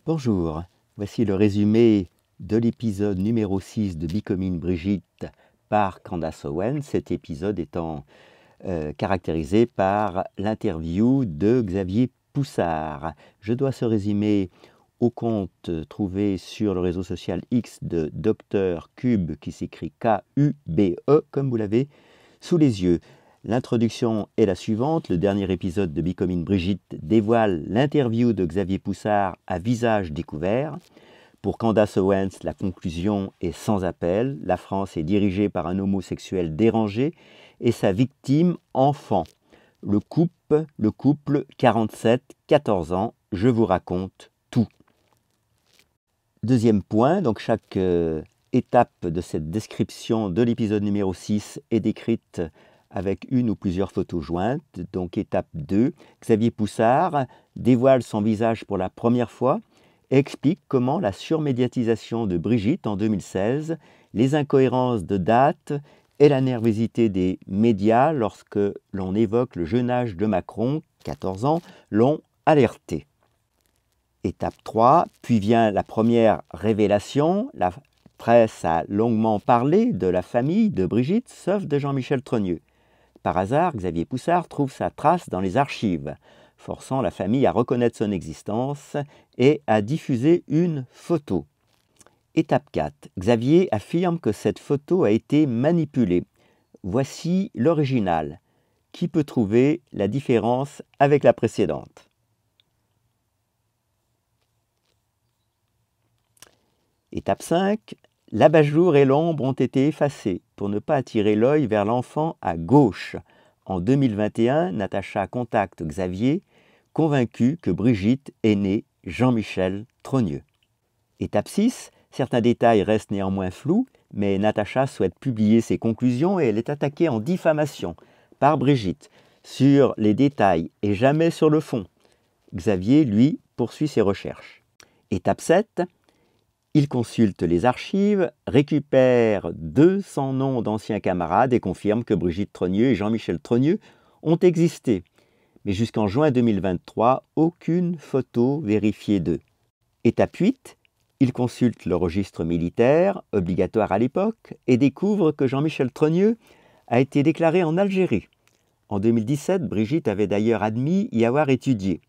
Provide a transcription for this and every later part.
Bonjour, voici le résumé de l'épisode numéro 6 de Becoming Brigitte par Candace Owens, cet épisode étant caractérisé par l'interview de Xavier Poussard. Je dois ce résumé au compte trouvé sur le réseau social X de Dr Cube, qui s'écrit K-U-B-E, comme vous l'avez sous les yeux. L'introduction est la suivante. Le dernier épisode de Becoming Brigitte dévoile l'interview de Xavier Poussard à visage découvert. Pour Candace Owens, la conclusion est sans appel. La France est dirigée par un homosexuel dérangé et sa victime enfant. Le couple 47-14 ans, je vous raconte tout. Deuxième point, donc chaque étape de cette description de l'épisode numéro 6 est décrite avec une ou plusieurs photos jointes. Donc étape 2, Xavier Poussard dévoile son visage pour la première fois et explique comment la surmédiatisation de Brigitte en 2016, les incohérences de date et la nervosité des médias lorsque l'on évoque le jeune âge de Macron, 14 ans, l'ont alerté. Étape 3, puis vient la première révélation. La presse a longuement parlé de la famille de Brigitte, sauf de Jean-Michel Trogneux. Par hasard, Xavier Poussard trouve sa trace dans les archives, forçant la famille à reconnaître son existence et à diffuser une photo. Étape 4. Xavier affirme que cette photo a été manipulée. Voici l'original. Qui peut trouver la différence avec la précédente? Étape 5. L'abat-jour et l'ombre ont été effacés pour ne pas attirer l'œil vers l'enfant à gauche. En 2021, Natacha contacte Xavier, convaincue que Brigitte est née Jean-Michel Trogneux. Étape 6. Certains détails restent néanmoins flous, mais Natacha souhaite publier ses conclusions et elle est attaquée en diffamation par Brigitte sur les détails et jamais sur le fond. Xavier, lui, poursuit ses recherches. Étape 7. Il consulte les archives, récupère 200 noms d'anciens camarades et confirme que Brigitte Trogneux et Jean-Michel Trogneux ont existé. Mais jusqu'en juin 2023, aucune photo vérifiée d'eux. Étape 8. Il consulte le registre militaire, obligatoire à l'époque, et découvre que Jean-Michel Trogneux a été déclaré en Algérie. En 2017, Brigitte avait d'ailleurs admis y avoir étudié.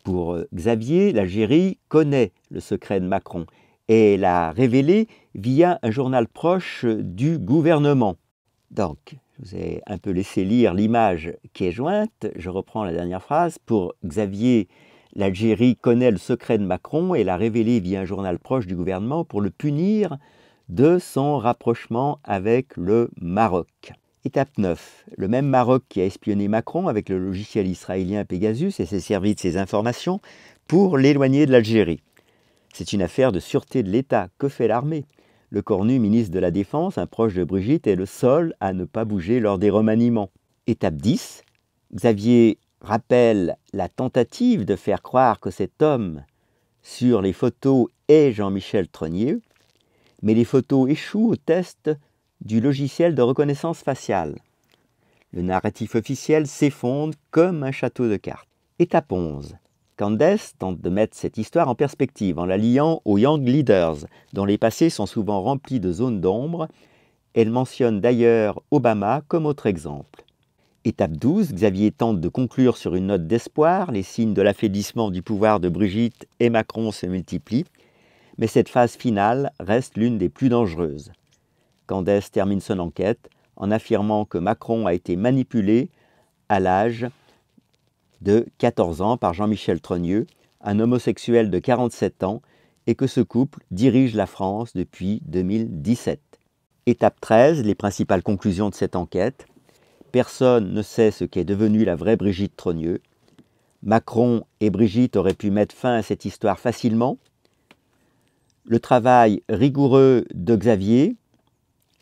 Pour Xavier, l'Algérie connaît le secret de Macron et l'a révélé via un journal proche du gouvernement. Donc, je vous ai un peu laissé lire l'image qui est jointe. Je reprends la dernière phrase. Pour Xavier, l'Algérie connaît le secret de Macron et l'a révélé via un journal proche du gouvernement pour le punir de son rapprochement avec le Maroc. Étape 9. Le même Maroc qui a espionné Macron avec le logiciel israélien Pegasus et s'est servi de ces informations pour l'éloigner de l'Algérie. C'est une affaire de sûreté de l'État. Que fait l'armée? Le cornu ministre de la Défense, un proche de Brigitte, est le seul à ne pas bouger lors des remaniements. Étape 10. Xavier rappelle la tentative de faire croire que cet homme sur les photos est Jean-Michel Trogneux, mais les photos échouent au test du logiciel de reconnaissance faciale. Le narratif officiel s'effondre comme un château de cartes. Étape 11. Candace tente de mettre cette histoire en perspective en la liant aux Young Leaders, dont les passés sont souvent remplis de zones d'ombre. Elle mentionne d'ailleurs Obama comme autre exemple. Étape 12. Xavier tente de conclure sur une note d'espoir. Les signes de l'affaiblissement du pouvoir de Brigitte et Macron se multiplient, mais cette phase finale reste l'une des plus dangereuses. Candace termine son enquête en affirmant que Macron a été manipulé à l'âge de 14 ans par Jean-Michel Trogneux, un homosexuel de 47 ans, et que ce couple dirige la France depuis 2017. Étape 13, les principales conclusions de cette enquête. Personne ne sait ce qu'est devenue la vraie Brigitte Trogneux. Macron et Brigitte auraient pu mettre fin à cette histoire facilement. Le travail rigoureux de Xavier,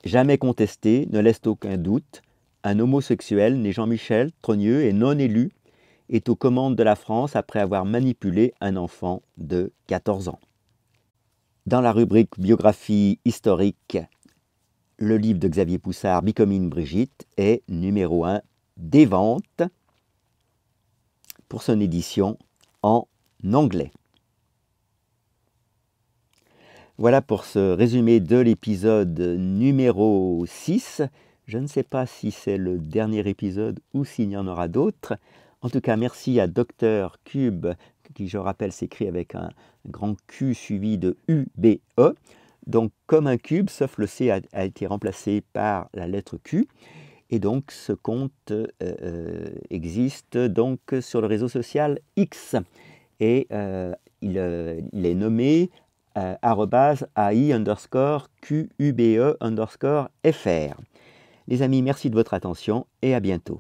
jamais contesté, ne laisse aucun doute. Un homosexuel né Jean-Michel Trogneux et non élu est aux commandes de la France après avoir manipulé un enfant de 14 ans. Dans la rubrique biographie historique, le livre de Xavier Poussard, Becoming Brigitte, est numéro 1 des ventes pour son édition en anglais. Voilà pour ce résumé de l'épisode numéro 6. Je ne sais pas si c'est le dernier épisode ou s'il y en aura d'autres. En tout cas, merci à Dr Cube, qui je rappelle s'écrit avec un grand Q suivi de U-B-E. Donc comme un cube, sauf le C a été remplacé par la lettre Q. Et donc ce compte existe donc sur le réseau social X. Et il est nommé @AI_QUBE_FR. Les amis, merci de votre attention et à bientôt.